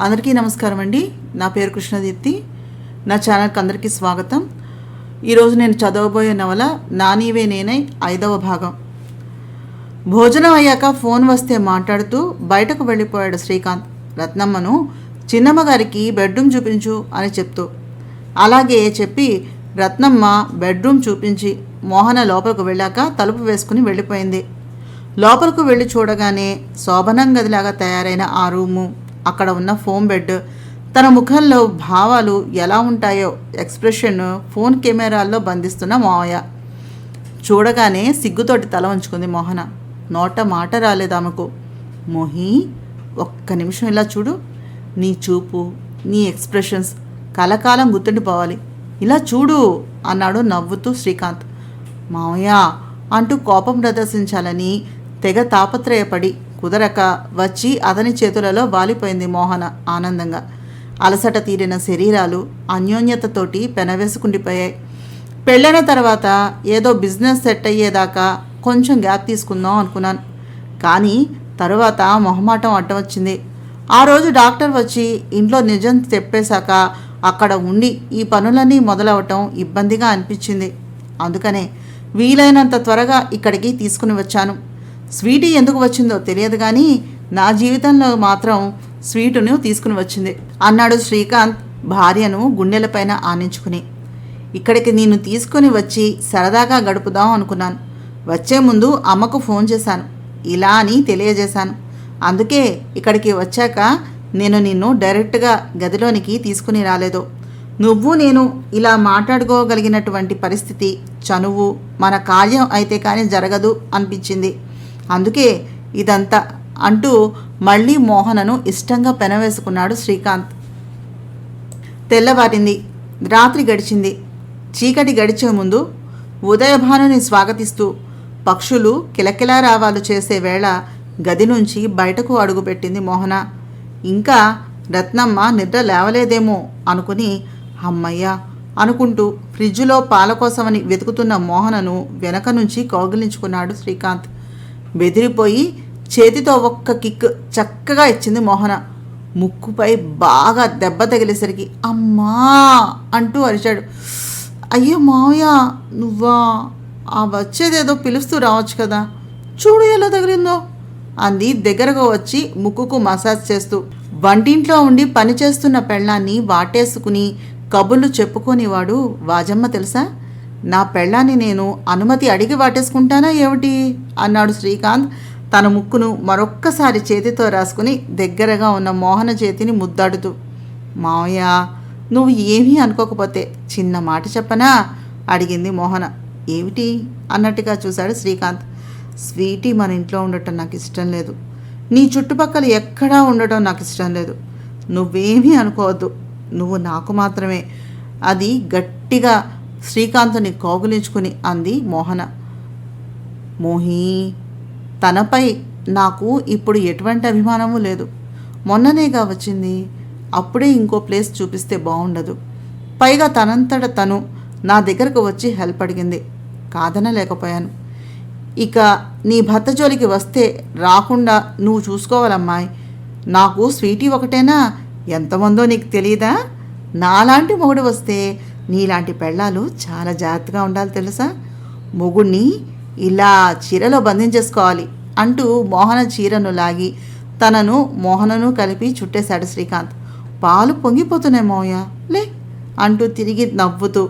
అందరికీ నమస్కారం అండి. నా పేరు కృష్ణదీప్తి. నా ఛానల్కి అందరికీ స్వాగతం. ఈరోజు నేను చదవబోయే నవల నానీవే నేనై 5వ భాగం. భోజనం అయ్యాక ఫోన్ వస్తే మాట్లాడుతూ బయటకు వెళ్ళిపోయాడు శ్రీకాంత్. రత్నమ్మను చిన్నమ్మ గారికి బెడ్రూమ్ చూపించు అని చెప్తూ. అలాగే చెప్పి రత్నమ్మ బెడ్రూమ్ చూపించి మోహన లోపలికి వెళ్ళాక తలుపు వేసుకుని వెళ్ళిపోయింది. లోపలికి వెళ్ళి చూడగానే శోభనం గదిలాగా తయారైన ఆ రూము, అక్కడ ఉన్న ఫోమ్ బెడ్, తన ముఖంలో భావాలు ఎలా ఉంటాయో ఎక్స్ప్రెషన్ ఫోన్ కెమెరాల్లో బంధిస్తున్న మావయ్య. చూడగానే సిగ్గుతోటి తల ఉంచుకుంది మోహన. నోట మాట రాలేదు ఆమెకు. మోహి, ఒక్క నిమిషం ఇలా చూడు. నీ చూపు, నీ ఎక్స్ప్రెషన్స్ కలకాలం గుర్తుండిపోవాలి. ఇలా చూడు అన్నాడు నవ్వుతూ శ్రీకాంత్. మావయ్య అంటూ కోపం ప్రదర్శించాలని తెగ తాపత్రయపడి కుదరక వచ్చి అతని చేతులలో వాలిపోయింది మోహన ఆనందంగా. అలసట తీరిన శరీరాలు అన్యోన్యతతోటి పెనవేసుకుండిపోయాయి. పెళ్ళైన తర్వాత ఏదో బిజినెస్ సెట్ అయ్యేదాకా కొంచెం గ్యాప్ తీసుకుందాం అనుకున్నాను. కానీ తరువాత మొహమాటం అడ్డం వచ్చింది. ఆ రోజు డాక్టర్ వచ్చి ఇంట్లో నిజం చెప్పేశాక అక్కడ ఉండి ఈ పనులన్నీ మొదలవటం ఇబ్బందిగా అనిపించింది. అందుకనే వీలైనంత త్వరగా ఇక్కడికి తీసుకుని వచ్చాను. స్వీటీ ఎందుకు వచ్చిందో తెలియదు కానీ నా జీవితంలో మాత్రం స్వీటును తీసుకుని వచ్చింది అన్నాడు శ్రీకాంత్ భార్యను గుండెలపైన ఆనించుకుని. ఇక్కడికి నేను తీసుకుని వచ్చి సరదాగా గడుపుదాం అనుకున్నాను. వచ్చే ముందు అమ్మకు ఫోన్ చేశాను. ఇలా అని తెలియజేశాను. అందుకే ఇక్కడికి వచ్చాక నేను నిన్ను డైరెక్ట్గా గదిలోనికి తీసుకుని రాలేదు. నువ్వు నేను ఇలా మాట్లాడుకోగలిగినటువంటి పరిస్థితి, చనువు మన కార్యం అయితే కానీ జరగదు అనిపించింది. అందుకే ఇదంతా అంటూ మళ్ళీ మోహనను ఇష్టంగా పెనవేసుకున్నాడు శ్రీకాంత్. తెల్లవారింది. రాత్రి గడిచింది. చీకటి గడిచే ముందు ఉదయభానుని స్వాగతిస్తూ పక్షులు కిలకిలారావాలు చేసే వేళ గది నుంచి బయటకు అడుగుపెట్టింది మోహన. ఇంకా రత్నమ్మ నిద్ర లేవలేదేమో అనుకుని అమ్మయ్య అనుకుంటూ ఫ్రిడ్జ్లో పాల కోసమని వెతుకుతున్న మోహనను వెనక నుంచి కౌగిలించుకున్నాడు శ్రీకాంత్. బెదిరిపోయి చేతితో ఒక్క కిక్ చక్కగా ఇచ్చింది మోహన. ముక్కుపై బాగా దెబ్బ తగిలేసరికి అమ్మా అంటూ అరిచాడు. అయ్యో మావయ్య, నువ్వా? ఆ వచ్చేదేదో పిలుస్తూ రావచ్చు కదా, చూడు ఎలా తగిలిందో అంది దగ్గరకు వచ్చి ముక్కుకు మసాజ్ చేస్తూ. వంటింట్లో ఉండి పనిచేస్తున్న పెళ్ళాన్ని వాటేసుకుని కబుర్లు చెప్పుకోనివాడు వాజమ్మ తెలుసా? నా పెళ్ళాన్ని నేను అనుమతి అడిగి వాటేసుకుంటానా ఏమిటి అన్నాడు శ్రీకాంత్ తన ముక్కును మరొక్కసారి చేతితో రాసుకుని దగ్గరగా ఉన్న మోహన చేతిని ముద్దాడుతూ. మావయ్య, నువ్వు ఏమీ అనుకోకపోతే చిన్న మాట చెప్పనా అడిగింది మోహన. ఏమిటి అన్నట్టుగా చూశాడు శ్రీకాంత్. స్వీటీ మన ఇంట్లో ఉండటం నాకు ఇష్టం లేదు. నీ చుట్టుపక్కల ఎక్కడా ఉండటం నాకు ఇష్టం లేదు. నువ్వేమీ అనుకోవద్దు. నువ్వు నాకు మాత్రమే. అది గట్టిగా శ్రీకాంత్ని కౌగులించుకుని అంది మోహన. మోహి, తనపై నాకు ఇప్పుడు ఎటువంటి అభిమానము లేదు. మొన్ననేగా వచ్చింది. అప్పుడే ఇంకో ప్లేస్ చూపిస్తే బాగుండదు. పైగా తనంతట తను నా దగ్గరకు వచ్చి హెల్ప్ అడిగింది. కాదనలేకపోయాను. ఇక నీ భర్త జోలికి వస్తే రాకుండా నువ్వు చూసుకోవాలమ్మాయి. నాకు స్వీటీ ఒకటేనా? ఎంతమందో నీకు తెలియదా? నాలాంటి మొగుడు వస్తే నీలాంటి పెళ్ళాలు చాలా జాగ్రత్తగా ఉండాలి తెలుసా? మొగుడిని ఇలా చీరలో బంధించేసుకోవాలి అంటూ మోహన చీరను లాగి తనను మోహనను కలిపి చుట్టేశాడు శ్రీకాంత్. పాలు పొంగిపోతున్నాయి మోయ, లే అంటూ తిరిగి నవ్వుతూ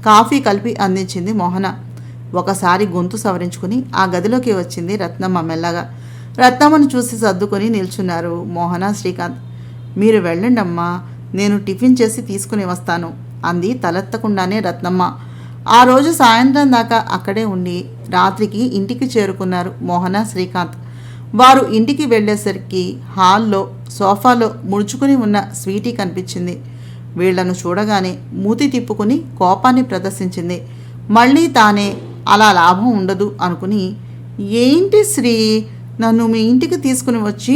కాఫీ కలిపి అందించింది మోహన. ఒకసారి గొంతు సవరించుకుని ఆ గదిలోకి వచ్చింది రత్నమ్మ మెల్లగా. రత్నమ్మను చూసి సర్దుకొని నిల్చున్నారు మోహన శ్రీకాంత్. మీరు వెళ్ళండి అమ్మా, నేను టిఫిన్ చేసి తీసుకుని వస్తాను అంది తలెత్తకుండానే రత్నమ్మ. ఆ రోజు సాయంత్రం దాకా అక్కడే ఉండి రాత్రికి ఇంటికి చేరుకున్నారు మోహన శ్రీకాంత్. వారు ఇంటికి వెళ్ళేసరికి హాల్లో సోఫాలో ముడుచుకుని ఉన్న స్వీటీ కనిపించింది. వీళ్లను చూడగానే మూతి తిప్పుకుని కోపాన్ని ప్రదర్శించింది. మళ్ళీ తానే అలా లాభం ఉండదు అనుకుని, ఏంటి శ్రీ, నన్ను మీ ఇంటికి తీసుకుని వచ్చి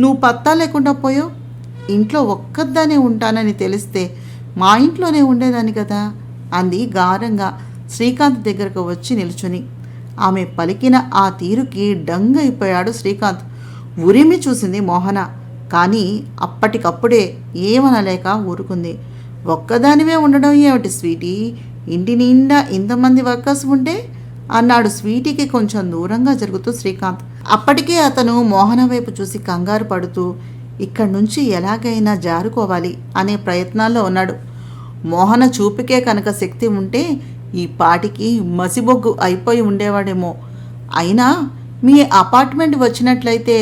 నువ్వు పత్తా లేకుండా పోయావు? ఇంట్లో ఒక్కదానే ఉంటానని తెలిస్తే మా ఇంట్లోనే ఉండేదాన్ని కదా అంది గారంగా శ్రీకాంత్ దగ్గరకు వచ్చి నిల్చుని. ఆమె పలికిన ఆ తీరుకి డంగ్ అయిపోయాడు శ్రీకాంత్. ఉరిమి చూసింది మోహన. కానీ అప్పటికప్పుడే ఏమనలేక ఊరుకుంది. ఒక్కదానివే ఉండడం ఏమిటి స్వీటీ, ఇంటి నిండా ఇంతమంది వర్కర్స్ ఉంటే అన్నాడు స్వీటీకి కొంచెం దూరంగా జరుగుతూ శ్రీకాంత్. అప్పటికే అతను మోహన వైపు చూసి కంగారు పడుతూ ఇక్కడి నుంచి ఎలాగైనా జారుకోవాలి అనే ప్రయత్నాల్లో ఉన్నాడు. మోహన చూపుకే కనుక శక్తి ఉంటే ఈ పాటికి మసిబొగ్గు అయిపోయి ఉండేవాడేమో. అయినా మీ అపార్ట్మెంట్ వచ్చినట్లయితే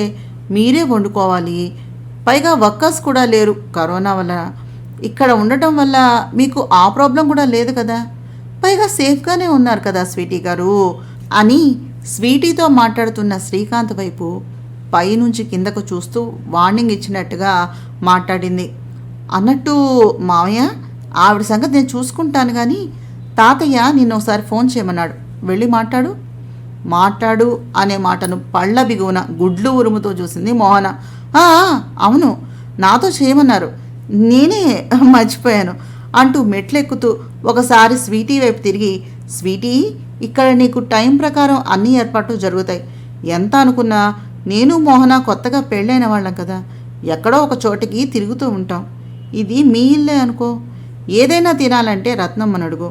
మీరే వండుకోవాలి, పైగా వర్కర్స్ కూడా లేరు కరోనా వల్ల. ఇక్కడ ఉండటం వల్ల మీకు ఆ ప్రాబ్లం కూడా లేదు కదా, పైగా సేఫ్గానే ఉన్నారు కదా స్వీటీ గారు అని స్వీటీతో మాట్లాడుతున్న శ్రీకాంత్ వైపు పైనుంచి కిందకు చూస్తూ వార్నింగ్ ఇచ్చినట్టుగా మాట్లాడింది. అన్నట్టు మావయ్య, ఆవిడ సంగతి నేను చూసుకుంటాను, కానీ తాతయ్య నిన్న ఒకసారి ఫోన్ చేయమన్నాడు, వెళ్ళి మాట్లాడు అనే మాటను పళ్ళ బిగువున గుడ్లు ఉరుముతో చూసింది మోహన. అవును, నాతో చేయమన్నారు, నేనే మర్చిపోయాను అంటూ మెట్లెక్కుతూ ఒకసారి స్వీటీ వైపు తిరిగి, స్వీటీ, ఇక్కడ నీకు టైం ప్రకారం అన్ని ఏర్పాట్లు జరుగుతాయి. ఎంత అనుకున్నా నేను మోహన కొత్తగా పెళ్ళైన వాళ్ళం కదా, ఎక్కడో ఒక చోటికి తిరుగుతూ ఉంటాం. ఇది మీ ఇల్లే అనుకో. ఏదైనా తినాలంటే రత్నమ్మని అడుగు,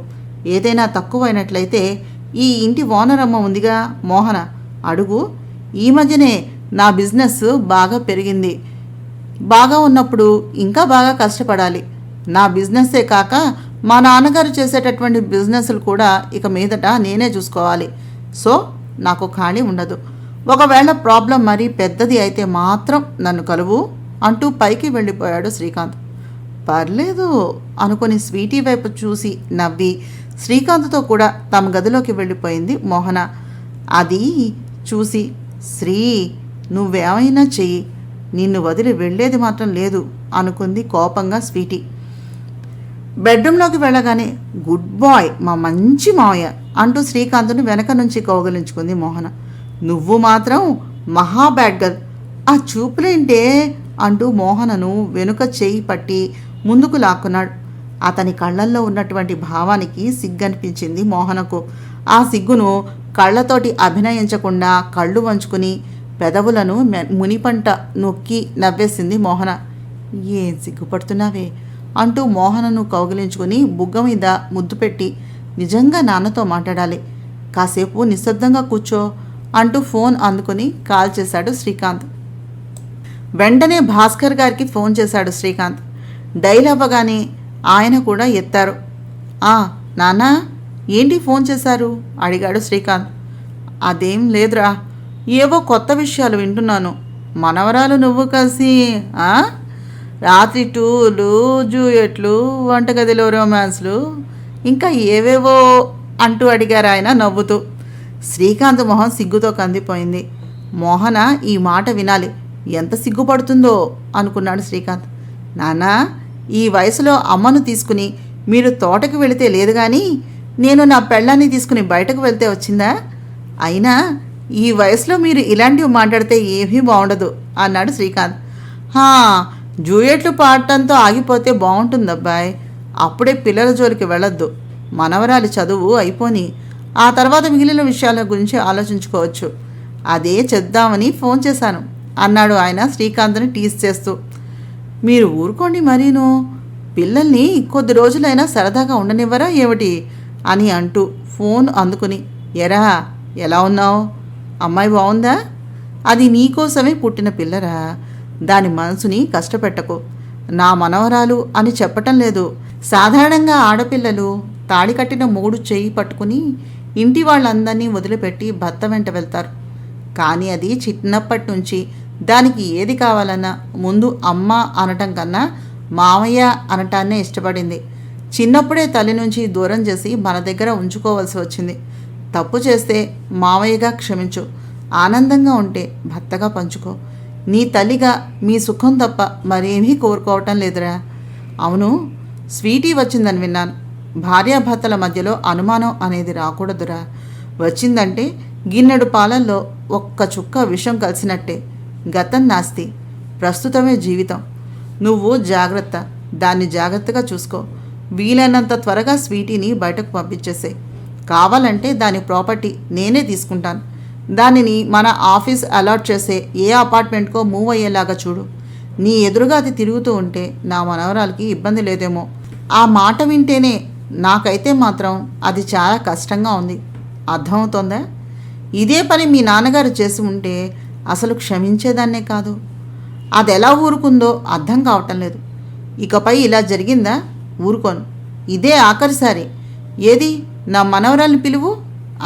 ఏదైనా తక్కువైనట్లయితే ఈ ఇంటి ఓనరమ్మ ఉందిగా మోహన, అడుగు. ఈ మధ్యనే నా బిజినెస్ బాగా పెరిగింది, బాగా ఉన్నప్పుడు ఇంకా బాగా కష్టపడాలి. నా బిజినెస్సే కాక మా నాన్నగారు చేసేటటువంటి బిజినెస్లు కూడా ఇక మీదట నేనే చూసుకోవాలి. సో నాకు ఖాళీ ఉండదు. ఒకవేళ ప్రాబ్లం మరీ పెద్దది అయితే మాత్రం నన్ను కలువు అంటూ పైకి వెళ్ళిపోయాడు శ్రీకాంత్. పర్లేదు అనుకుని స్వీటీ వైపు చూసి నవ్వి శ్రీకాంత్తో కూడా తమ గదిలోకి వెళ్ళిపోయింది మోహన. అది చూసి, శ్రీ, నువ్వేమైనా చెయ్యి, నిన్ను వదిలి వెళ్ళేది మాత్రం లేదు అనుకుంది కోపంగా స్వీటీ. బెడ్రూమ్లోకి వెళ్ళగానే, గుడ్ బాయ్ మా మంచి మావయ్య అంటూ శ్రీకాంత్ను వెనక నుంచి కౌగలించుకుంది మోహన. నువ్వు మాత్రం మహా బ్యాడ్ గర్ల్, ఆ చూపులేంటే అంటూ మోహనను వెనుక చేయి పట్టి ముందుకు లాక్కున్నాడు. అతని కళ్ళల్లో ఉన్నటువంటి భావానికి సిగ్గనిపించింది మోహనకు. ఆ సిగ్గును కళ్ళతోటి అభినయించకుండా కళ్ళు వంచుకుని పెదవులను మునిపంట నొక్కి నవ్వేసింది మోహన. ఏం సిగ్గుపడుతున్నావే అంటూ మోహనను కౌగిలించుకుని బుగ్గ మీద ముద్దు పెట్టి, నిజంగా నాన్నతో మాట్లాడాలి, కాసేపు నిశ్శబ్దంగా కూర్చో అంటూ ఫోన్ అందుకుని కాల్ చేశాడు శ్రీకాంత్. వెంటనే భాస్కర్ గారికి ఫోన్ చేశాడు శ్రీకాంత్. డైల్ అవ్వగానే ఆయన కూడా ఎత్తారు. నాన్నా, ఏంటి ఫోన్ చేశారు అడిగాడు శ్రీకాంత్. అదేం లేదురా, ఏవో కొత్త విషయాలు వింటున్నాను. మనవరాలు నువ్వు కలిసి రాత్రి టూలు, జూయట్లు, వంటగదిలో రొమాన్స్లు, ఇంకా ఏవేవో అంటూ అడిగారు ఆయన నవ్వుతూ. శ్రీకాంత్ మొహం సిగ్గుతో కందిపోయింది. మోహన ఈ మాట వినాలి, ఎంత సిగ్గుపడుతుందో అనుకున్నాడు శ్రీకాంత్. నాన్నా, ఈ వయసులో అమ్మను తీసుకుని మీరు తోటకు వెళితే లేదు కానీ నేను నా పెళ్ళాన్ని తీసుకుని బయటకు వెళ్తే వచ్చిందా? అయినా ఈ వయసులో మీరు ఇలాంటివి మాట్లాడితే ఏమీ బాగుండదు అన్నాడు శ్రీకాంత్. జూయట్లు పాడటంతో ఆగిపోతే బాగుంటుందబ్బాయ్, అప్పుడే పిల్లల జోలికి వెళ్ళొద్దు. మనవరాలి చదువు అయిపోని ఆ తర్వాత మిగిలిన విషయాల గురించి ఆలోచించుకోవచ్చు. అదే చేద్దామని ఫోన్ చేశాను అన్నాడు ఆయన శ్రీకాంత్ని టీజ్ చేస్తూ. మీరు ఊరుకోండి మరీను, పిల్లల్ని కొద్ది రోజులైనా సరదాగా ఉండనివ్వరా ఏమిటి అని అంటూ ఫోన్ అందుకుని, ఎరా ఎలా ఉన్నావు, అమ్మాయి బాగుందా? అది నీకోసమే పుట్టిన పిల్లరా, దాని మనసుని కష్టపెట్టకు. నా మనవరాలు అని చెప్పటం లేదు. సాధారణంగా ఆడపిల్లలు తాళి కట్టిన మొగుడు చెయ్యి పట్టుకుని ఇంటి వాళ్ళందరినీ వదిలిపెట్టి భర్త వెంట వెళ్తారు. కానీ అది చిన్నప్పటి నుంచి దానికి ఏది కావాలన్నా ముందు అమ్మ అనటం కన్నా మామయ్య అనటాన్నే ఇష్టపడింది. చిన్నప్పుడే తల్లి నుంచి దూరం చేసి మన దగ్గర ఉంచుకోవాల్సి వచ్చింది. తప్పు చేస్తే మామయ్యగా క్షమించు, ఆనందంగా ఉంటే భర్తగా పంచుకో. నీ తల్లిగా మీ సుఖం తప్ప మరేమీ కోరుకోవటం లేదురా. అవును, స్వీటీ వచ్చిందని విన్నాను. భార్యాభర్తల మధ్యలో అనుమానం అనేది రాకూడదురా. వచ్చిందంటే గిన్నెడు పాలల్లో ఒక్క చుక్క విషం కలిసినట్టే. గతం నాస్తి, ప్రస్తుతమే జీవితం. నువ్వు జాగ్రత్త, దాన్ని జాగ్రత్తగా చూసుకో. వీలైనంత త్వరగా స్వీటీని బయటకు పంపించేసే. కావాలంటే దాని ప్రాపర్టీ నేనే తీసుకుంటాను. దానిని మన ఆఫీస్ అలాట్ చేసే ఏ అపార్ట్మెంట్కో మూవ్ అయ్యేలాగా చూడు. నీ ఎదురుగా అది తిరుగుతూ ఉంటే నా మనవరాలకి ఇబ్బంది లేదేమో. ఆ మాట వింటేనే నాకైతే మాత్రం అది చాలా కష్టంగా ఉంది. అర్థమవుతోందా? ఇదే పని మీ నాన్నగారు చేసి ఉంటే అసలు క్షమించేదాన్నే కాదు. అది ఎలా ఊరుకుందో అర్థం కావటం లేదు. ఇకపై ఇలా జరిగిందా ఊరుకోను. ఇదే ఆఖరిసారి. ఏది నా మనవరాల్ని పిలువు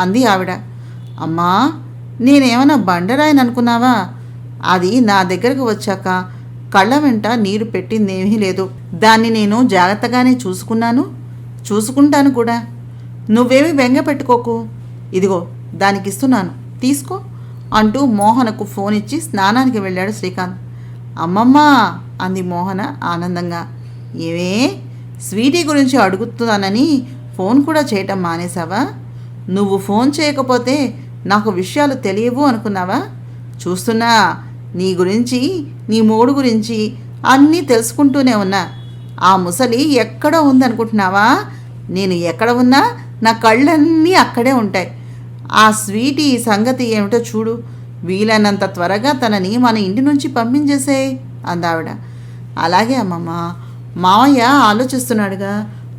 అంది ఆవిడ. అమ్మా, నేనేమన్నా బండరాయని అనుకున్నావా? అది నా దగ్గరకు వచ్చాక కళ్ళ వెంట నీరు పెట్టిందేమీ లేదు. దాన్ని నేను జాగ్రత్తగానే చూసుకుంటాను కూడా. నువ్వేమీ బెంగ పెట్టుకోకు. ఇదిగో దానికిస్తున్నాను, తీసుకో అంటూ మోహనకు ఫోన్ ఇచ్చి స్నానానికి వెళ్ళాడు శ్రీకాంత్. అమ్మమ్మ అంది మోహన ఆనందంగా. ఏవే, స్వీటీ గురించి అడుగుతున్నానని ఫోన్ కూడా చేయటం మానేశావా? నువ్వు ఫోన్ చేయకపోతే నాకు విషయాలు తెలియవు అనుకున్నావా? చూస్తున్నా, నీ గురించి, నీ మూడు గురించి అన్నీ తెలుసుకుంటూనే ఉన్నా. ఆ ముసలి ఎక్కడో ఉందనుకుంటున్నావా? నేను ఎక్కడ ఉన్నా నా కళ్ళన్నీ అక్కడే ఉంటాయి. ఆ స్వీటీ సంగతి ఏమిటో చూడు. వీలైనంత త్వరగా తనని మన ఇంటి నుంచి పంపించేసేయ్ అందావిడ. అలాగే అమ్మమ్మ, మావయ్య ఆలోచిస్తున్నాడుగా,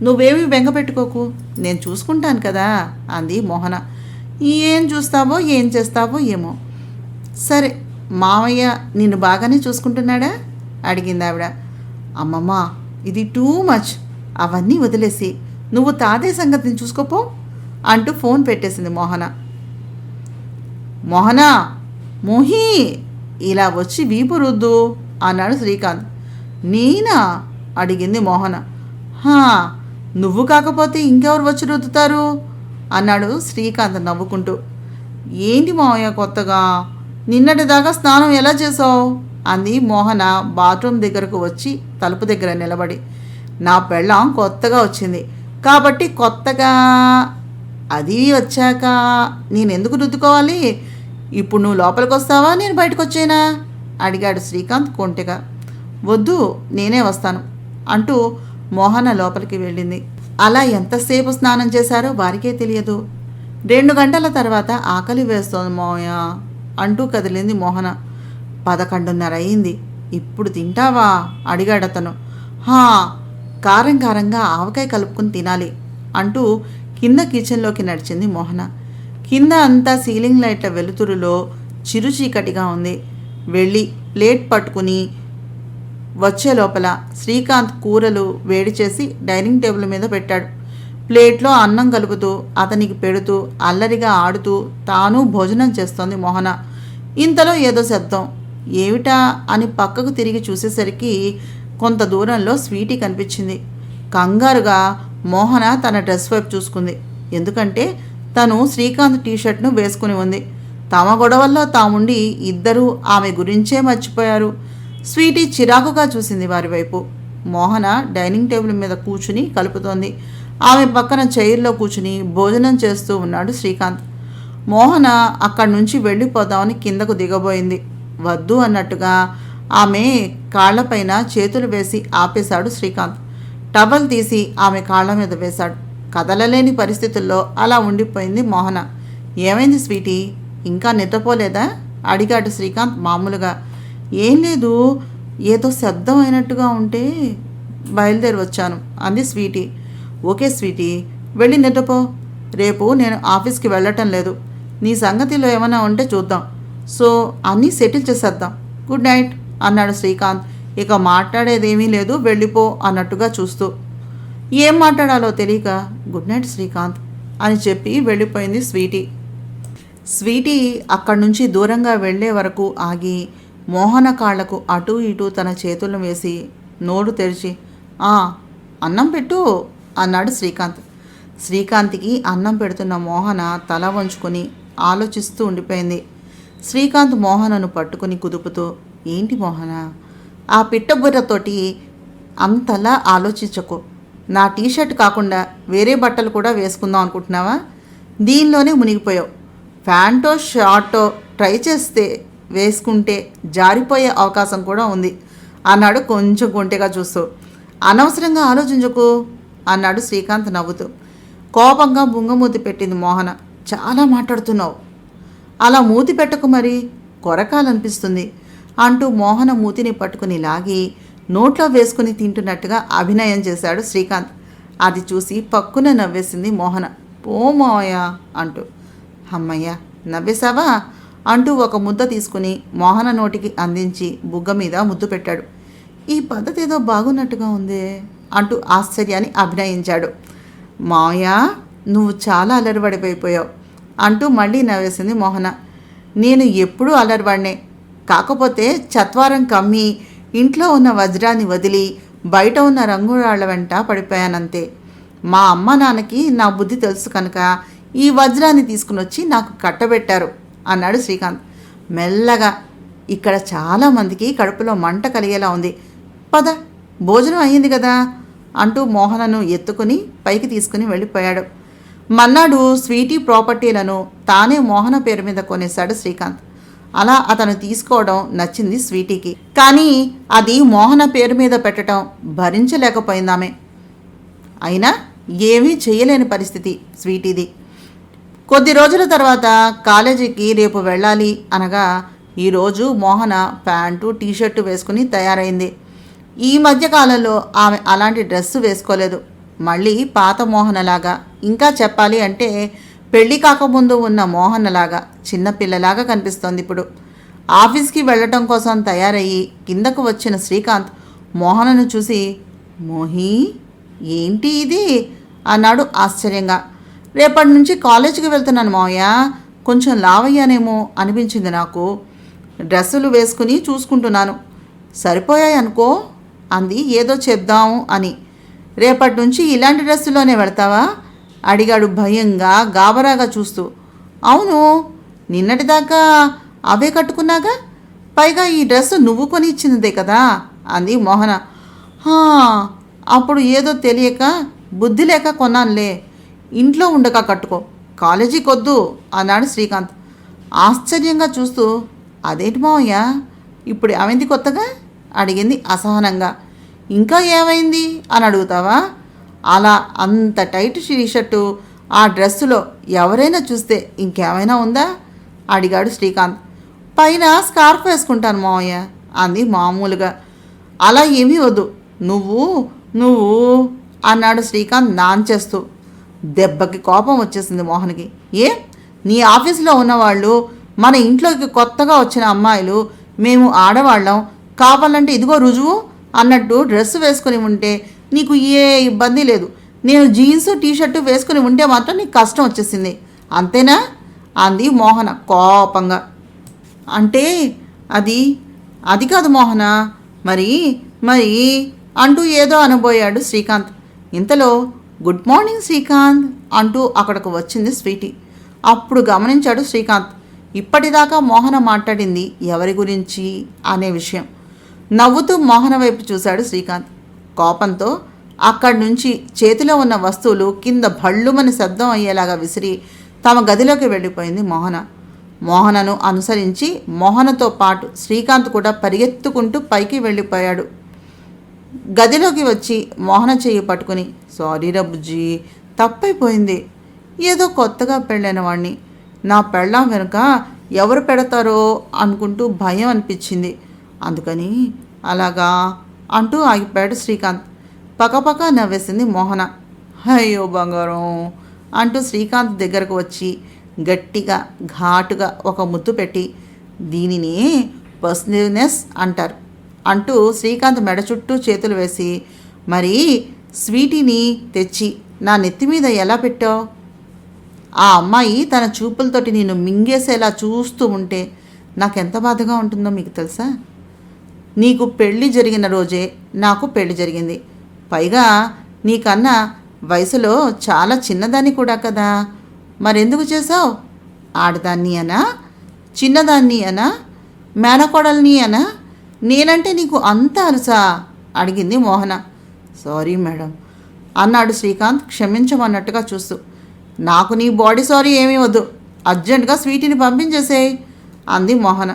నువ్వేమీ బెంగ పెట్టుకోకు, నేను చూసుకుంటాను కదా అంది మోహన. ఏం చూస్తావో ఏం చేస్తావో ఏమో. సరే, మావయ్య నిన్ను బాగానే చూసుకుంటున్నాడా అడిగింది ఆవిడ. అమ్మమ్మ, ఇది టూ మచ్. అవన్నీ వదిలేసి నువ్వు తాతయ్య సంగతిని చూసుకోపో అంటూ ఫోన్ పెట్టేసింది మోహన. మోహనా, మోహి, ఇలా వచ్చి వీపు రుద్దు అన్నాడు శ్రీకాంత్. నేనా అడిగింది మోహన. హా, నువ్వు కాకపోతే ఇంకెవరు వచ్చి రుద్దుతారు అన్నాడు శ్రీకాంత్ నవ్వుకుంటూ. ఏంటి మావయ్య కొత్తగా? నిన్నటిదాకా స్నానం ఎలా చేసావు అంది మోహన బాత్రూమ్ దగ్గరకు వచ్చి తలుపు దగ్గర నిలబడి. నా పెళ్ళాం కొత్తగా వచ్చింది కాబట్టి కొత్తగా. అది వచ్చాక నేనెందుకు రుద్దుకోవాలి? ఇప్పుడు నువ్వు లోపలికి వస్తావా, నేను బయటకు వచ్చేనా అడిగాడు శ్రీకాంత్ కొంటెగా. వద్దు, నేనే వస్తాను అంటూ మోహన లోపలికి వెళ్ళింది. అలా ఎంతసేపు స్నానం చేశారో వారికే తెలియదు. 2 గంటల తర్వాత ఆకలి వేస్తోంది మోయ అంటూ కదిలింది మోహన. 11:30 అయింది. ఇప్పుడు తింటావా అడిగాడతను. హా, కారం కారంగా ఆవకాయ కలుపుకుని తినాలి అంటూ కింద కిచెన్లోకి నడిచింది మోహన. కింద అంతా సీలింగ్ లైట్ల వెలుతురులో చిరు చీకటిగా ఉంది. వెళ్ళి ప్లేట్ పట్టుకుని వచ్చే లోపల శ్రీకాంత్ కూరలు వేడి చేసి డైనింగ్ టేబుల్ మీద పెట్టాడు. ప్లేట్లో అన్నం కలుపుతూ అతనికి పెడుతూ అల్లరిగా ఆడుతూ తాను భోజనం చేస్తోంది మోహన. ఇంతలో ఏదో శబ్దం. ఏమిటా అని పక్కకు తిరిగి చూసేసరికి కొంత దూరంలో స్వీటీ కనిపించింది. కంగారుగా మోహన తన డ్రెస్ వైపు చూసుకుంది. ఎందుకంటే తను శ్రీకాంత్ టీషర్ట్ను వేసుకుని ఉంది. తమ గొడవల్లో తాముండి ఇద్దరూ ఆమె గురించే మర్చిపోయారు. స్వీటీ చిరాకుగా చూసింది వారి వైపు. మోహన డైనింగ్ టేబుల్ మీద కూర్చుని కలుపుతోంది. ఆమె పక్కన చైర్లో కూర్చుని భోజనం చేస్తూ ఉన్నాడు శ్రీకాంత్. మోహన అక్కడి నుంచి వెళ్ళిపోదామని కిందకు దిగబోయింది. వద్దు అన్నట్టుగా ఆమె కాళ్లపైన చేతులు వేసి ఆపేశాడు శ్రీకాంత్. టవల్ తీసి ఆమె కాళ్ల మీద వేశాడు. కదలలేని పరిస్థితుల్లో అలా ఉండిపోయింది మోహన. ఏమైంది స్వీటీ, ఇంకా నిద్రపోలేదా అడిగాడు శ్రీకాంత్ మామూలుగా. ఏం లేదు, ఏదో శబ్దం అయినట్టుగా ఉంటే బయలుదేరి వచ్చాను అంది స్వీటీ. ఓకే స్వీటీ, వెళ్ళి నిద్రపో. రేపు నేను ఆఫీస్కి వెళ్ళటం లేదు. నీ సంగతిలో ఏమైనా ఉంటే చూద్దాం. సో అన్నీ సెటిల్ చేసేద్దాం. గుడ్ నైట్ అన్నాడు శ్రీకాంత్. ఇక మాట్లాడేదేమీ లేదు, వెళ్ళిపో అన్నట్టుగా చూస్తూ. ఏం మాట్లాడాలో తెలియక గుడ్ నైట్ శ్రీకాంత్ అని చెప్పి వెళ్ళిపోయింది స్వీటీ. స్వీటీ అక్కడి నుంచి దూరంగా వెళ్లే వరకు ఆగి మోహన కాళ్లకు అటూ ఇటూ తన చేతులను వేసి నోరు తెరిచి అన్నం పెట్టు అన్నాడు శ్రీకాంత్. శ్రీకాంత్కి అన్నం పెడుతున్న మోహన తల వంచుకొని ఆలోచిస్తూ ఉండిపోయింది. శ్రీకాంత్ మోహనను పట్టుకుని కుదుపుతూ, ఏంటి మోహన, ఆ పిట్టబుర్రతోటి అంతలా ఆలోచించకు. నా టీషర్ట్ కాకుండా వేరే బట్టలు కూడా వేసుకుందాం అనుకుంటున్నావా? దీనిలోనే మునిగిపోయావు. ప్యాంటో షార్టో ట్రై చేస్తే వేసుకుంటే జారిపోయే అవకాశం కూడా ఉంది అన్నాడు కొంచెం కొంటెగా చూస్తూ. అనవసరంగా ఆలోచించకు అన్నాడు శ్రీకాంత్ నవ్వుతూ. కోపంగా బుంగమూతి పెట్టింది మోహన. చాలా మాట్లాడుతున్నావు. అలా మూతి పెట్టకు, మరి కొరకాలనిపిస్తుంది. అంటూ మోహన మూతిని పట్టుకుని లాగి నోట్లో వేసుకుని తింటున్నట్టుగా అభినయం చేశాడు శ్రీకాంత్. అది చూసి పక్కున నవ్వేసింది మోహన. పో మోయ అంటూ. అమ్మయ్య నవ్వేశావా అంటూ ఒక ముద్ద తీసుకుని మోహన నోటికి అందించి బుగ్గ మీద ముద్దు పెట్టాడు. ఈ పద్ధతి ఏదో బాగున్నట్టుగా ఉందే అంటూ ఆశ్చర్యాన్ని అభినయించాడు. మావయ్య నువ్వు చాలా అల్లరిపడిపోయావు అంటూ మళ్ళీ నవ్వేసింది మోహన. నేను ఎప్పుడూ అల్లరివాడినే, కాకపోతే చత్వారం కమ్మి ఇంట్లో ఉన్న వజ్రాన్ని వదిలి బయట ఉన్న రంగురాళ్ల వెంట పడిపోయానంతే. మా అమ్మ నాన్నకి నా బుద్ధి తెలుసు కనుక ఈ వజ్రాన్ని తీసుకుని వచ్చి నాకు కట్టబెట్టారు అన్నాడు శ్రీకాంత్ మెల్లగా. ఇక్కడ చాలామందికి కడుపులో మంట కలిగేలా ఉంది, పద భోజనం అయ్యింది కదా అంటూ మోహనను ఎత్తుకుని పైకి తీసుకుని వెళ్ళిపోయాడు. మన్నాడు స్వీటీ ప్రాపర్టీలను తానే మోహన పేరు మీద కొనేశాడు శ్రీకాంత్. అలా అతను తీసుకోవడం నచ్చింది స్వీటీకి. కానీ అది మోహన పేరు మీద పెట్టడం భరించలేకపోయిందామె. అయినా ఏమీ చేయలేని పరిస్థితి స్వీటీది. కొద్ది రోజుల తర్వాత కాలేజీకి రేపు వెళ్ళాలి అనగా ఈరోజు మోహన ప్యాంటు టీషర్టు వేసుకుని తయారైంది. ఈ మధ్యకాలంలో ఆమె అలాంటి డ్రెస్సు వేసుకోలేదు. మళ్ళీ పాత మోహనలాగా, ఇంకా చెప్పాలి అంటే పెళ్ళి కాకముందు ఉన్న మోహనలాగా చిన్నపిల్లలాగా కనిపిస్తోంది ఇప్పుడు. ఆఫీస్కి వెళ్ళటం కోసం తయారయ్యి కిందకు వచ్చిన శ్రీకాంత్ మోహనను చూసి, మోహి ఏంటి ఇది అన్నాడు ఆశ్చర్యంగా. రేపటి నుంచి కాలేజీకి వెళ్తున్నాను మావయ్య, కొంచెం లావయ్యానేమో అనిపించింది నాకు. డ్రెస్సులు వేసుకుని చూసుకుంటున్నాను. సరిపోయాయి అనుకో అంది ఏదో చెప్దాము అని. రేపటి నుంచి ఇలాంటి డ్రెస్సులోనే వెళ్తావా అడిగాడు భయంగా గాబరాగా చూస్తూ. అవును, నిన్నటిదాకా అవే కట్టుకున్నాగా, పైగా ఈ డ్రెస్సు నువ్వు కొని ఇచ్చినదే కదా అంది మోహన. అప్పుడు ఏదో తెలియక బుద్ధి లేక కొన్నానులే, ఇంట్లో ఉండక కట్టుకో, కాలేజీకి వద్దు అన్నాడు శ్రీకాంత్ ఆశ్చర్యంగా చూస్తూ. అదేంటి మావయ్య ఇప్పుడు ఏమైంది కొత్తగా అడిగింది అసహనంగా. ఇంకా ఏమైంది అని అడుగుతావా? అలా అంత టైట్ టీషర్టు ఆ డ్రెస్సులో ఎవరైనా చూస్తే ఇంకేమైనా ఉందా అడిగాడు శ్రీకాంత్. పైన స్కార్ఫ్ వేసుకుంటాను మావయ్య అంది మామూలుగా. అలా ఏమీ వద్దు, నువ్వు నువ్వు అన్నాడు శ్రీకాంత్ నాంచేస్తూ. దెబ్బకి కోపం వచ్చేసింది మోహన్కి. నీ ఆఫీసులో ఉన్నవాళ్ళు, మన ఇంట్లోకి కొత్తగా వచ్చిన అమ్మాయిలు, మేము ఆడవాళ్ళం, కావాలంటే ఇదిగో రుజువు అన్నట్టు డ్రెస్సు వేసుకుని ఉంటే నీకు ఏ ఇబ్బంది లేదు. నేను జీన్సు టీషర్టు వేసుకుని ఉంటే మాత్రం నీకు కష్టం వచ్చేసింది, అంతేనా అంది మోహన కోపంగా. అంటే అది అది కాదు మోహన, మరి మరి అంటూ ఏదో అనబోయాడు శ్రీకాంత్. ఇంతలో గుడ్ మార్నింగ్ శ్రీకాంత్ అంటూ అక్కడికి వచ్చింది స్వీటీ. అప్పుడు గమనించాడు శ్రీకాంత్ ఇప్పటిదాకా మోహన మాట్లాడింది ఎవరి గురించి అనే విషయం. నవ్వుతూ మోహన వైపు చూశాడు శ్రీకాంత్. కోపంతో అక్కడి నుంచి చేతిలో ఉన్న వస్తువులు కింద భళ్ళుమని శబ్దం అయ్యేలాగా విసిరి తమ గదిలోకి వెళ్ళిపోయింది మోహన. మోహనను అనుసరించి మోహనతో పాటు శ్రీకాంత్ కూడా పరిగెత్తుకుంటూ పైకి వెళ్ళిపోయాడు. గదిలోకి వచ్చి మోహన చెయ్యి పట్టుకుని, సారీ రబ్బుజీ, తప్పైపోయింది. ఏదో కొత్తగా పెళ్ళైన వాడిని నా పెళ్ళాం వెనుక ఎవరు పెడతారో అనుకుంటూ భయం అనిపించింది, అందుకని అలాగా అంటూ ఆగిపోయాడు శ్రీకాంత్. పక్కపక్క నవ్వేసింది మోహన. అయ్యో బంగారం అంటూ శ్రీకాంత్ దగ్గరకు వచ్చి గట్టిగా ఘాటుగా ఒక ముద్దు పెట్టి, దీనిని పర్సనల్నెస్ అంటారు అంటూ శ్రీకాంత్ మెడ చుట్టూ చేతులు వేసి, మరి స్వీటీని తెచ్చి నా నెత్తి మీద ఎలా పెట్టావు? ఆ అమ్మాయి తన చూపులతోటి నేను మింగేసేలా చూస్తూ ఉంటే నాకెంత బాధగా ఉంటుందో మీకు తెలుసా? నీకు పెళ్ళి జరిగిన రోజే నాకు పెళ్ళి జరిగింది, పైగా నీకన్నా వయసులో చాలా చిన్నదాన్ని కూడా కదా, మరెందుకు చేసావు? ఆడదాన్ని అనా, చిన్నదాన్ని అనా, మేనకోడల్ని అనా, నేనంటే నీకు అంత అలుసా అడిగింది మోహన. సారీ మేడం అన్నాడు శ్రీకాంత్ క్షమించమన్నట్టుగా చూస్తూ. నాకు నీ బాడీ సారీ ఏమీ వద్దు, అర్జెంటుగా స్వీటీని పంపించేసేయ్ అంది మోహన.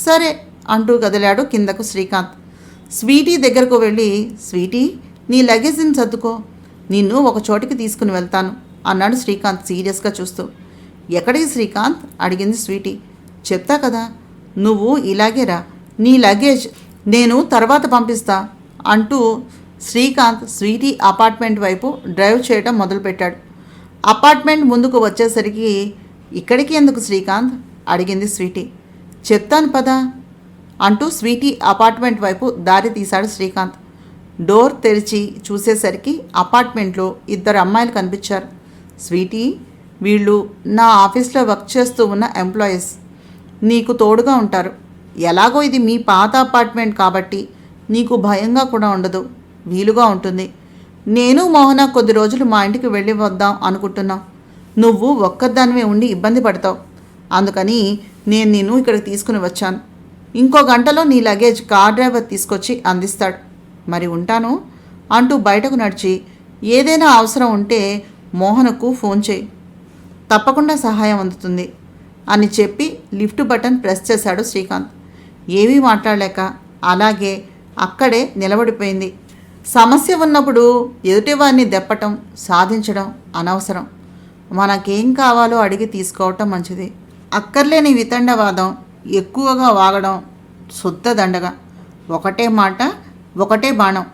సరే అంటూ కదిలాడు కిందకు శ్రీకాంత్. స్వీటీ దగ్గరకు వెళ్ళి, స్వీటీ నీ లగేజ్ని సర్దుకో, నిన్ను ఒక చోటికి తీసుకుని వెళ్తాను అన్నాడు శ్రీకాంత్ సీరియస్గా చూస్తూ. ఎక్కడికి శ్రీకాంత్ అడిగింది స్వీటీ. చెప్తా కదా, నువ్వు ఇలాగే రా, నీ లగేజ్ నేను తర్వాత పంపిస్తా అంటూ శ్రీకాంత్ స్వీటీ అపార్ట్మెంట్ వైపు డ్రైవ్ చేయడం మొదలుపెట్టాడు. అపార్ట్మెంట్ ముందుకు వచ్చేసరికి ఇక్కడికి ఎందుకు శ్రీకాంత్ అడిగింది స్వీటీ. చెప్తాను పదా అంటూ స్వీటీ అపార్ట్మెంట్ వైపు దారి తీశాడు శ్రీకాంత్. డోర్ తెరిచి చూసేసరికి అపార్ట్మెంట్లో 2 అమ్మాయిలు కనిపించారు. స్వీటీ, వీళ్ళు నా ఆఫీస్లో వర్క్ చేస్తూ ఉన్న ఎంప్లాయీస్. నీకు తోడుగా ఉంటారు. ఎలాగో ఇది మీ పాత అపార్ట్మెంట్ కాబట్టి నీకు భయంగా కూడా ఉండదు, వీలుగా ఉంటుంది. నేను మోహన కొద్ది రోజులు మా ఇంటికి వెళ్ళి వద్దాం అనుకుంటున్నాం. నువ్వు ఒక్కదానివే ఉండి ఇబ్బంది పడతావు. అందుకని నేను నిన్ను ఇక్కడికి తీసుకుని వచ్చాను. ఇంకో గంటలో నీ లగేజ్ కార్ డ్రైవర్ తీసుకొచ్చి అందిస్తాడు. మరి ఉంటాను అంటూ బయటకు నడిచి ఏదైనా అవసరం ఉంటే మోహనకు ఫోన్ చేయి, తప్పకుండా సహాయం అందుతుంది అని చెప్పి లిఫ్ట్ బటన్ ప్రెస్ చేశాడు శ్రీకాంత్. ఏమీ మాట్లాడలేక అలాగే అక్కడే నిలబడిపోయింది. సమస్య ఉన్నప్పుడు ఎదుటివారిని దెప్పటం, సాధించడం అనవసరం. మనకేం కావాలో అడిగి తీసుకోవటం మంచిది. అక్కర్లేని వితండవాదం, ఎక్కువగా వాగడం శుద్ధ దండగా. ఒకటే మాట, ఒకటే బాణం.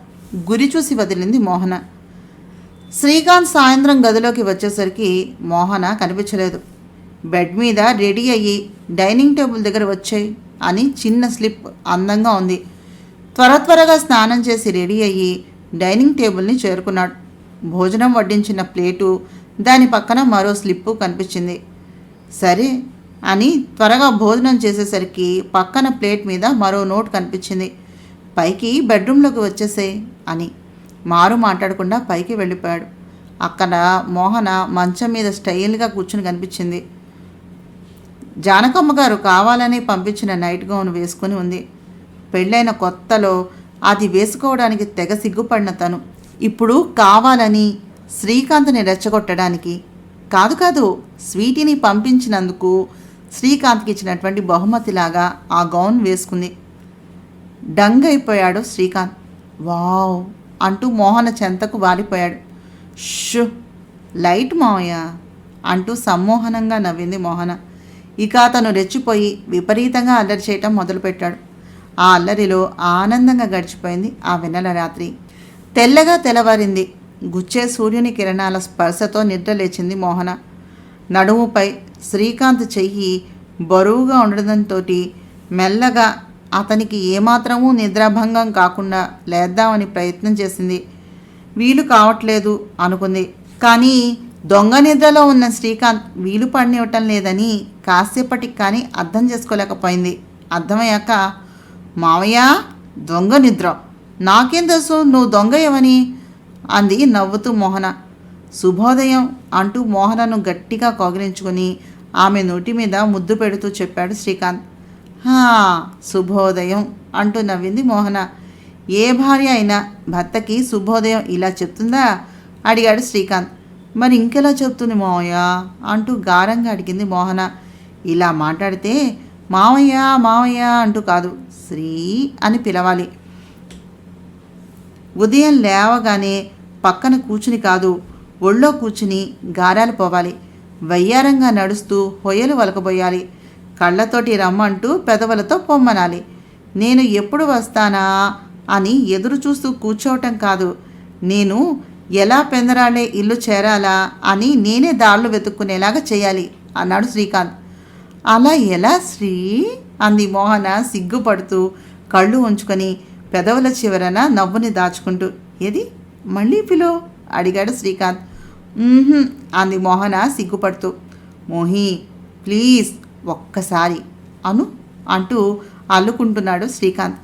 గురి చూసి వదిలింది మోహన. శ్రీకాంత్ సాయంత్రం గదిలోకి వచ్చేసరికి మోహన కనిపించలేదు. బెడ్ మీద రెడీ అయ్యి డైనింగ్ టేబుల్ దగ్గర వచ్చాయి అని చిన్న స్లిప్ అందంగా ఉంది. త్వరగా స్నానం చేసి రెడీ అయ్యి డైనింగ్ టేబుల్ని చేరుకున్నాడు. భోజనం వడ్డించిన ప్లేటు, దాని పక్కన మరో స్లిప్పు కనిపించింది. సరే అని త్వరగా భోజనం చేసేసరికి పక్కన ప్లేట్ మీద మరో నోట్ కనిపించింది. పైకి బెడ్రూమ్లోకి వచ్చేసేయ్ అని మారు మాట్లాడకుండా పైకి వెళ్ళిపోయాడు. అక్కడ మోహన మంచం మీద స్టైల్గా కూర్చుని కనిపించింది. జానకమ్మ గారు కావాలని పంపించిన నైట్ గౌన్ వేసుకుని ఉంది. పెళ్ళైన కొత్తలో అది వేసుకోవడానికి తెగ సిగ్గుపడిన తను ఇప్పుడు కావాలని శ్రీకాంత్ని రెచ్చగొట్టడానికి కాదు, స్వీటీని పంపించినందుకు శ్రీకాంత్కి ఇచ్చినటువంటి బహుమతిలాగా ఆ గౌన్ వేసుకుంది. డంగ్ అయిపోయాడు శ్రీకాంత్. వావ్ అంటూ మోహన చెంతకు వాలిపోయాడు. షు, లైట్ మావయ్య అంటూ సమ్మోహనంగా నవ్వింది మోహన. ఇక అతను రెచ్చిపోయి విపరీతంగా అల్లరి చేయటం మొదలుపెట్టాడు. ఆ అల్లరిలో ఆనందంగా గడిచిపోయింది ఆ వెన్నెల రాత్రి. తెల్లగా తెల్లవారింది. గుచ్చే సూర్యుని కిరణాల స్పర్శతో నిద్ర లేచింది మోహన. నడుముపై శ్రీకాంత్ చెయ్యి బరువుగా ఉండడంతో మెల్లగా అతనికి ఏమాత్రమూ నిద్రాభంగం కాకుండా లేద్దామని ప్రయత్నం చేసింది. వీలు కావట్లేదు అనుకుంది. కానీ దొంగ నిద్రలో ఉన్న శ్రీకాంత్ వీలు పడినివ్వటం లేదని కాసేపటికి కానీ అర్థం చేసుకోలేకపోయింది. అర్థమయ్యాక, మావయ్య దొంగ నిద్ర, నాకేం తెలుసు నువ్వు దొంగ ఏమని అంది నవ్వుతూ మోహన. శుభోదయం అంటూ మోహనను గట్టిగా కౌగిలించుకొని ఆమె నోటి మీద ముద్దు పెడుతూ చెప్పాడు శ్రీకాంత్. శుభోదయం అంటూ నవ్వింది మోహన. ఏ భార్య అయినా భర్తకి శుభోదయం ఇలా చెప్తుందా అడిగాడు శ్రీకాంత్. మరి ఇంకెలా చెప్తుంది మావయ్య అంటూ గారంగా అడిగింది మోహన. ఇలా మాట్లాడితే మావయ్య మావయ్య అంటూ కాదు, శ్రీ అని పిలవాలి. ఉదయం లేవగానే పక్కన కూర్చుని కాదు, ఒళ్ళో కూర్చుని గారాలు పోవాలి. వయ్యారంగా నడుస్తూ హొయ్యలు వలకబోయాలి. కళ్ళతోటి రమ్మంటూ పెదవులతో పొమ్మనాలి. నేను ఎప్పుడు వస్తానా అని ఎదురు చూస్తూ కూర్చోవటం కాదు, నేను ఎలా పెందరాలే ఇల్లు చేరాలా అని నేనే దారులు వెతుక్కునేలాగా చేయాలి అన్నాడు శ్రీకాంత్. అలా ఎలా శ్రీ అంది మోహన సిగ్గుపడుతూ కళ్ళు ఉంచుకొని పెదవుల చివరన నవ్వుని దాచుకుంటూ. ఏది మళ్ళీ పిలో అడిగాడు శ్రీకాంత్. అంది మోహన సిగ్గుపడుతూ. మోహి ప్లీజ్ ఒక్కసారి అను అంటూ అల్లుకుంటున్నాడు శ్రీకాంత్.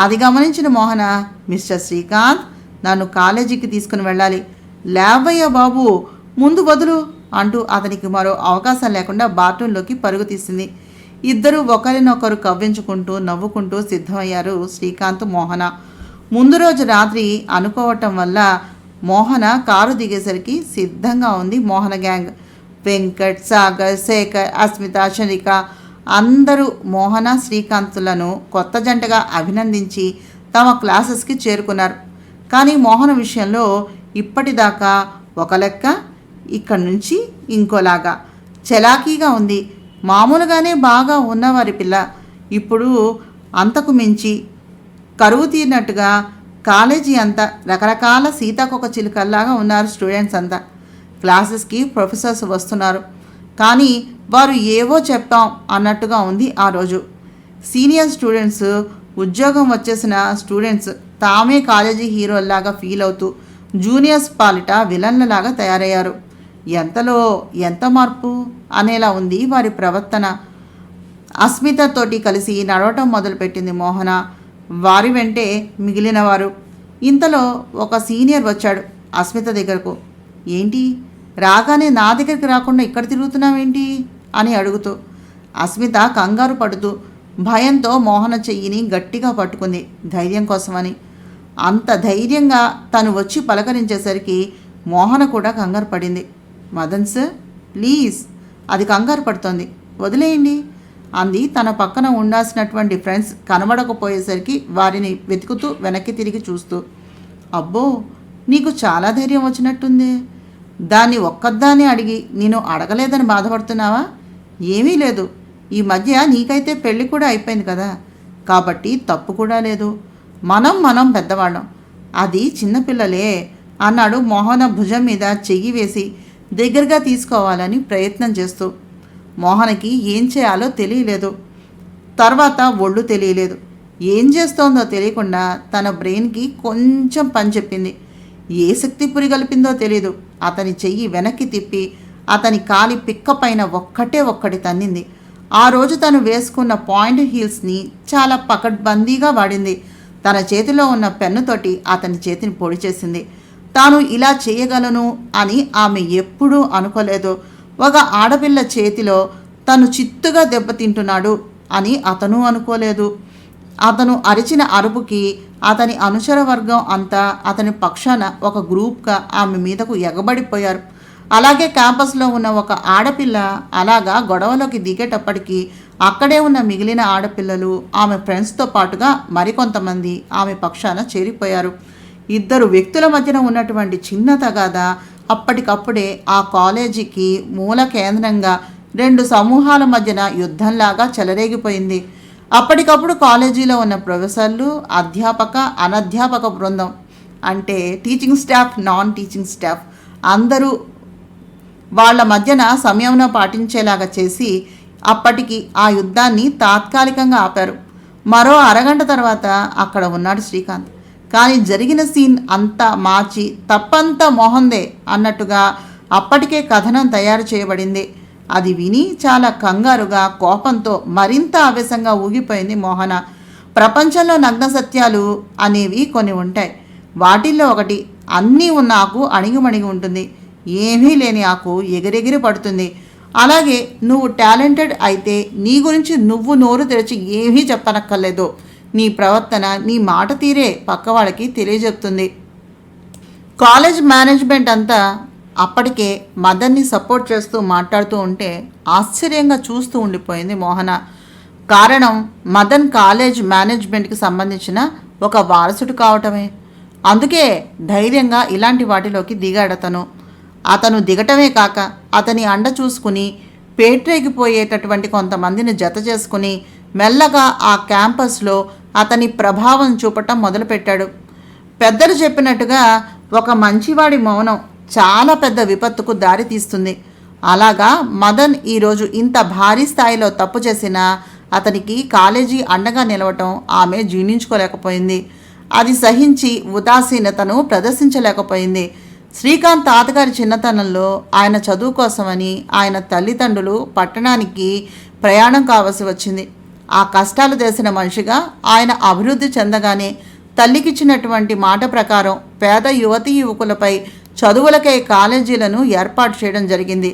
అది గమనించిన మోహన, మిస్టర్ శ్రీకాంత్ నన్ను కాలేజీకి తీసుకుని వెళ్ళాలి, లేవయ్యా బాబు ముందు వదులు అంటూ అతనికి మరో అవకాశం లేకుండా బాత్రూంలోకి పరుగు తీసింది. ఇద్దరూ ఒకరినొకరు కవ్వించుకుంటూ నవ్వుకుంటూ సిద్ధమయ్యారు శ్రీకాంత్ మోహన. ముందు రోజు రాత్రి అనుకోవటం వల్ల మోహన కారు దిగేసరికి సిద్ధంగా ఉంది మోహన గ్యాంగ్. వెంకట్, సాగర్, శేఖర్, అస్మిత, చంద్రిక అందరూ మోహన శ్రీకాంత్లను కొత్త జంటగా అభినందించి తమ క్లాసెస్కి చేరుకున్నారు. కానీ మోహన విషయంలో ఇప్పటిదాకా ఒక లెక్క, ఇక్కడి నుంచి ఇంకోలాగా చలాకీగా ఉంది. మామూలుగానే బాగా ఉన్నవారి పిల్ల ఇప్పుడు అంతకు మించి కరువు తీరినట్టుగా కాలేజీ అంతా రకరకాల సీతాకొక చిలుకల్లాగా ఉన్నారు స్టూడెంట్స్ అంతా. క్లాసెస్కి ప్రొఫెసర్స్ వస్తున్నారు, కానీ వారు ఏవో చెప్తాం అన్నట్టుగా ఉంది ఆ రోజు. సీనియర్ స్టూడెంట్స్, ఉద్యోగం వచ్చేసిన స్టూడెంట్స్ తామే కాలేజీ హీరోల్లాగా ఫీల్ అవుతూ జూనియర్స్ పాలిట విలన్లలాగా తయారయ్యారు. ఎంతలో ఎంత మార్పు అనేలా ఉంది వారి ప్రవర్తన. అస్మితతోటి కలిసి నడవటం మొదలుపెట్టింది మోహన, వారి వెంటే మిగిలినవారు. ఇంతలో ఒక సీనియర్ వచ్చాడు అస్మిత దగ్గరకు. ఏంటి రాగానే నా దగ్గరికి రాకుండా ఇక్కడ తిరుగుతున్నావేంటి అని అడుగుతూ. అస్మిత కంగారు పడుతూ భయంతో మోహన చెయ్యిని గట్టిగా పట్టుకుంది ధైర్యం కోసమని. అంత ధైర్యంగా తను వచ్చి పలకరించేసరికి మోహన కూడా కంగారు పడింది. మదన్ సార్ ప్లీజ్, అది కంగారు పడుతోంది, వదిలేయండి అంది తన పక్కన ఉండాల్సినటువంటి ఫ్రెండ్స్ కనబడకపోయేసరికి వారిని వెతుకుతూ వెనక్కి తిరిగి చూస్తూ. అబ్బో, నీకు చాలా ధైర్యం వచ్చినట్టుంది. దాన్ని ఒక్కదాన్ని అడిగి నేను అడగలేదని బాధపడుతున్నావా? ఏమీ లేదు, ఈ మధ్య నీకైతే పెళ్ళి కూడా అయిపోయింది కదా, కాబట్టి తప్పు కూడా లేదు. మనం పెద్దవాళ్ళం, అది చిన్నపిల్లలే అన్నాడు మోహన భుజం మీద చెయ్యి వేసి దగ్గరగా తీసుకోవాలని ప్రయత్నం చేస్తూ. మోహనకి ఏం చేయాలో తెలియలేదు, తర్వాత ఒళ్ళు తెలియలేదు. ఏం చేస్తోందో తెలియకుండా తన బ్రెయిన్కి కొంచెం పని చెప్పింది. ఏ శక్తి పురిగలిపిందో తెలీదు. అతని చెయ్యి వెనక్కి తిప్పి అతని కాలి పిక్క పైన ఒక్కటి తన్నింది. ఆ రోజు తను వేసుకున్న పాయింట్ హీల్స్ని చాలా పకడ్బందీగా వాడింది. తన చేతిలో ఉన్న పెన్నుతోటి అతని చేతిని పొడి చేసింది. తాను ఇలా చేయగలను అని ఆమె ఎప్పుడూ అనుకోలేదు. ఒక ఆడపిల్ల చేతిలో తను చిత్తుగా దెబ్బతింటున్నాడు అని అతను అనుకోలేదు. అతను అరిచిన అరుపుకి అతని అనుచర వర్గం అంతా అతని పక్షాన ఒక గ్రూప్గా ఆమె మీదకు ఎగబడిపోయారు. అలాగే క్యాంపస్లో ఉన్న ఒక ఆడపిల్ల అలాగా గొడవలోకి దిగేటప్పటికీ అక్కడే ఉన్న మిగిలిన ఆడపిల్లలు ఆమె ఫ్రెండ్స్తో పాటుగా మరికొంతమంది ఆమె పక్షాన చేరిపోయారు. ఇద్దరు వ్యక్తుల మధ్యన ఉన్నటువంటి చిన్న తగాద అప్పటికప్పుడే ఆ కాలేజీకి మూల కేంద్రంగా రెండు సమూహాల మధ్యన యుద్ధంలాగా చెలరేగిపోయింది. అప్పటికప్పుడు కాలేజీలో ఉన్న ప్రొఫెసర్లు, అధ్యాపక, అనధ్యాపక బృందం, అంటే teaching staff, non teaching staff అందరూ వాళ్ళ మధ్యన సంయమనం పాటించేలాగా చేసి అప్పటికి ఆ యుద్ధాన్ని తాత్కాలికంగా ఆపారు. మరో అరగంట తర్వాత అక్కడ ఉన్నాడు శ్రీకాంత్. కానీ జరిగిన సీన్ అంతా మార్చి తప్పంతా మోహన్దే అన్నట్టుగా అప్పటికే కథనం తయారు చేయబడింది. అది విని చాలా కంగారుగా, కోపంతో మరింత ఆవేశంగా ఊగిపోయింది మోహన. ప్రపంచంలో నగ్న సత్యాలు అనేవి కొన్ని ఉంటాయి. వాటిల్లో ఒకటి, అన్నీ ఉన్న ఆకు అణిగిమణిగి ఉంటుంది, ఏమీ లేని ఆకు ఎగిరెగిరి పడుతుంది. అలాగే నువ్వు టాలెంటెడ్ అయితే నీ గురించి నువ్వు నోరు తెరిచి ఏమీ చెప్పనక్కర్లేదు. నీ ప్రవర్తన, నీ మాట తీరే పక్క వాళ్ళకి తెలియజెప్తుంది. కాలేజ్ మేనేజ్మెంట్ అంతా అప్పటికే మదన్ని సపోర్ట్ చేస్తూ మాట్లాడుతూ ఉంటే ఆశ్చర్యంగా చూస్తూ ఉండిపోయింది మోహన. కారణం మదన్ కాలేజ్ మేనేజ్మెంట్కి సంబంధించిన ఒక వారసుడు కావటమే. అందుకే ధైర్యంగా ఇలాంటి వాటిలోకి దిగాడతను. అతను దిగటమే కాక అతని అండ చూసుకుని పేట్రేగిపోయేటటువంటి కొంతమందిని జత చేసుకుని మెల్లగా ఆ క్యాంపస్లో అతని ప్రభావం చూపటం మొదలుపెట్టాడు. పెద్దలు చెప్పినట్టుగా ఒక మంచివాడి మౌనం చాలా పెద్ద విపత్తుకు దారి తీస్తుంది. అలాగా మదన్ ఈరోజు ఇంత భారీ స్థాయిలో తప్పు చేసినా అతనికి కాలేజీ అండగా నిలవటం ఆమె జీర్ణించుకోలేకపోయింది. అది సహించి ఉదాసీనతను ప్రదర్శించలేకపోయింది. శ్రీకాంత్ తాతగారి చిన్నతనంలో ఆయన చదువు కోసమని ఆయన తల్లిదండ్రులు పట్టణానికి ప్రయాణం కావలసి వచ్చింది. ఆ కష్టాలు తెలిసిన మనిషిగా ఆయన అభివృద్ధి చెందగానే తల్లికిచ్చినటువంటి మాట ప్రకారం పేద యువతీ యువకులపై చదువులకై కాలేజీలను ఏర్పాటు చేయడం జరిగింది.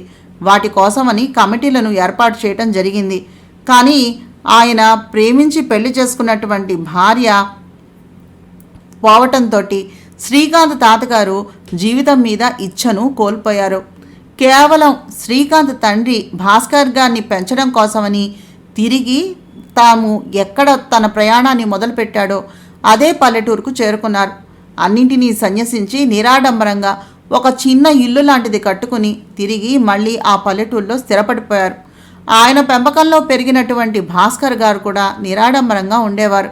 వాటి కోసమని కమిటీలను ఏర్పాటు చేయడం జరిగింది. కానీ ఆయన ప్రేమించి పెళ్లి చేసుకున్నటువంటి భార్య పోవటంతో శ్రీకాంత్ తాతగారు జీవితం మీద ఇచ్ఛను కోల్పోయారు. కేవలం శ్రీకాంత్ తండ్రి భాస్కర్ గారిని పెంచడం కోసమని తిరిగి తాము ఎక్కడ తన ప్రయాణాన్ని మొదలుపెట్టాడో అదే పల్లెటూరుకు చేరుకున్నారు. అన్నింటినీ సన్యసించి నిరాడంబరంగా ఒక చిన్న ఇల్లు లాంటిది కట్టుకుని తిరిగి మళ్ళీ ఆ పల్లెటూరులో స్థిరపడిపోయారు. ఆయన పెంపకంలో పెరిగినటువంటి భాస్కర్ గారు కూడా నిరాడంబరంగా ఉండేవారు.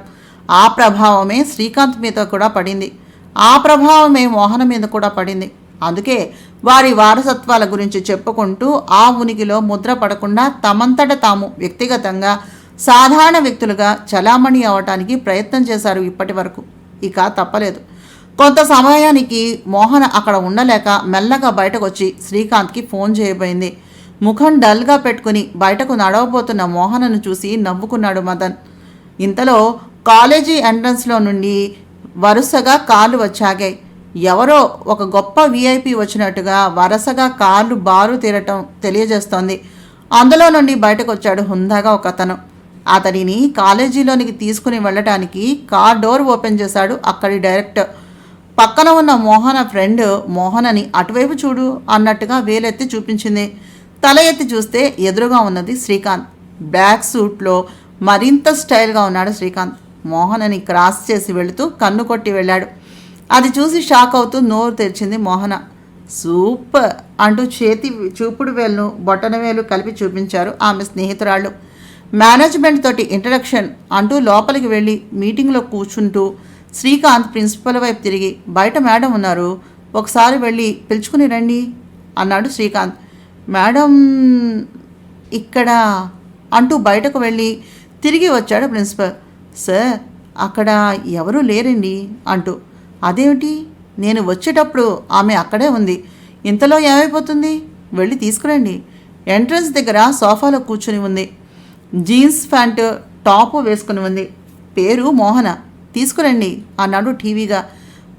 ఆ ప్రభావమే శ్రీకాంత్ మీద కూడా పడింది. ఆ ప్రభావమే మోహన మీద కూడా పడింది. అందుకే వారి వారసత్వాల గురించి చెప్పుకుంటూ ఆ ఉనికిలో ముద్ర పడకుండా తమంతట తాము వ్యక్తిగతంగా సాధారణ వ్యక్తులుగా చలామణి అవటానికి ప్రయత్నం చేశారు ఇప్పటి వరకు. ఇక తప్పలేదు. కొంత సమయానికి మోహన అక్కడ ఉండలేక మెల్లగా బయటకు వచ్చి శ్రీకాంత్కి ఫోన్ చేయబోయింది. ముఖం డల్గా పెట్టుకుని బయటకు నడవబోతున్న మోహనను చూసి నవ్వుకున్నాడు మదన్. ఇంతలో కాలేజీ ఎంట్రన్స్లో నుండి వరుసగా కార్లు వచ్చాగాయి. ఎవరో ఒక గొప్ప వీఐపీ వచ్చినట్టుగా వరుసగా కార్లు బారు తీరటం తెలియజేస్తోంది. అందులో నుండి బయటకు వచ్చాడు హుందాగా ఒక అతను. అతడిని కాలేజీలోనికి తీసుకుని వెళ్ళటానికి కార్ డోర్ ఓపెన్ చేశాడు అక్కడి డైరెక్టర్. పక్కన ఉన్న మోహన ఫ్రెండ్ మోహనని అటువైపు చూడు అన్నట్టుగా వేలెత్తి చూపించింది. తల ఎత్తి చూస్తే ఎదురుగా ఉన్నది శ్రీకాంత్. బ్లాక్ సూట్లో మరింత స్టైల్గా ఉన్నాడు శ్రీకాంత్. మోహనని క్రాస్ చేసి వెళుతూ కన్ను కొట్టి వెళ్ళాడు. అది చూసి షాక్ అవుతూ నోరు తెరిచింది మోహన. సూపర్ అంటూ చేతి చూపుడు వేలును బొటన వేలు కలిపి చూపించారు ఆమె స్నేహితురాళ్ళు. మేనేజ్మెంట్ తోటి ఇంట్రడక్షన్ అంటూ లోపలికి వెళ్ళి మీటింగ్లో కూర్చుంటూ శ్రీకాంత్ ప్రిన్సిపల్ వైపు తిరిగి, బయట మేడం ఉన్నారు, ఒకసారి వెళ్ళి పిలుచుకుని రండి అన్నాడు శ్రీకాంత్. మేడం ఇక్కడ అంటూ బయటకు వెళ్ళి తిరిగి వచ్చాడు ప్రిన్సిపల్. సార్ అక్కడ ఎవరూ లేరండి అంటూ. అదేమిటి, నేను వచ్చేటప్పుడు ఆమె అక్కడే ఉంది, ఇంతలో ఏమైపోతుంది, వెళ్ళి తీసుకురండి. ఎంట్రన్స్ దగ్గర సోఫాలో కూర్చుని ఉంది. జీన్స్ ప్యాంటు టాపు వేసుకుని ఉంది. పేరు మోహన, తీసుకురండి అన్నాడు టీవీగా.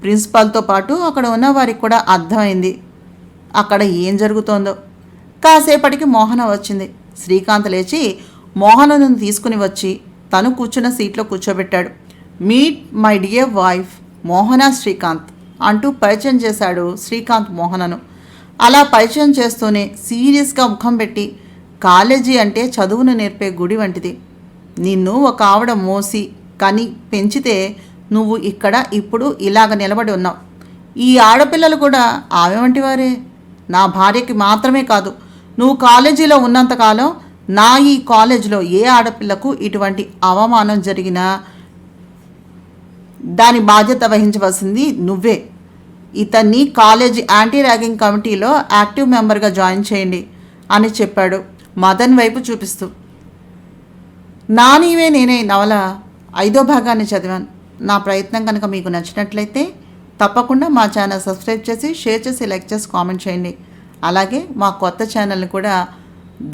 ప్రిన్సిపాల్తో పాటు అక్కడ ఉన్న వారికి కూడా అర్థమైంది అక్కడ ఏం జరుగుతోందో. కాసేపటికి మోహన వచ్చింది. శ్రీకాంత్ లేచి మోహనను తీసుకుని వచ్చి తను కూర్చున్న సీట్లో కూర్చోబెట్టాడు. మీట్ మై డియర్ వైఫ్ మోహన శ్రీకాంత్ అంటూ పరిచయం చేశాడు శ్రీకాంత్ మోహనను. అలా పరిచయం చేస్తూనే సీరియస్గా ముఖం పెట్టి, కాలేజీ అంటే చదువును నేర్పే గుడి వంటిది. నిన్ను ఒక ఆవిడ మోసి కని పెంచితే నువ్వు ఇక్కడ ఇప్పుడు ఇలాగ నిలబడి ఉన్నావు. ఈ ఆడపిల్లలు కూడా ఆమె వంటి వారే. నా భార్యకి మాత్రమే కాదు, నువ్వు కాలేజీలో ఉన్నంతకాలం నా ఈ కాలేజీలో ఏ ఆడపిల్లకు ఇటువంటి అవమానం జరిగినా దాని బాధ్యత వహించవలసింది నువ్వే. ఇతన్ని కాలేజీ యాంటీ ర్యాగింగ్ కమిటీలో యాక్టివ్ మెంబర్గా జాయిన్ చేయండి అని చెప్పాడు మదన్ వైపు చూపిస్తూ. నా నీవే నేనే నవల 5వ భాగాన్ని చదివాను. నా ప్రయత్నం కనుక మీకు నచ్చినట్లయితే తప్పకుండా మా ఛానల్ సబ్స్క్రైబ్ చేసి, షేర్ చేసి, లైక్ చేసి, కామెంట్ చేయండి. అలాగే మా కొత్త ఛానల్ని కూడా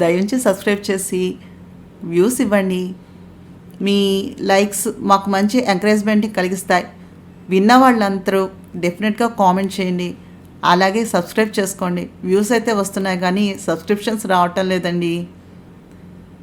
దయించి సబ్స్క్రైబ్ చేసి వ్యూస్ ఇవ్వండి. మీ లైక్స్ మాకు మంచి ఎంకరేజ్మెంట్ని కలిగిస్తాయి. విన్న వాళ్ళందరూ డెఫినెట్గా కామెంట్ చేయండి. అలాగే సబ్స్క్రైబ్ చేసుకోండి. వ్యూస్ అయితే వస్తున్నాయి కానీ సబ్స్క్రిప్షన్స్ రావటం లేదండి.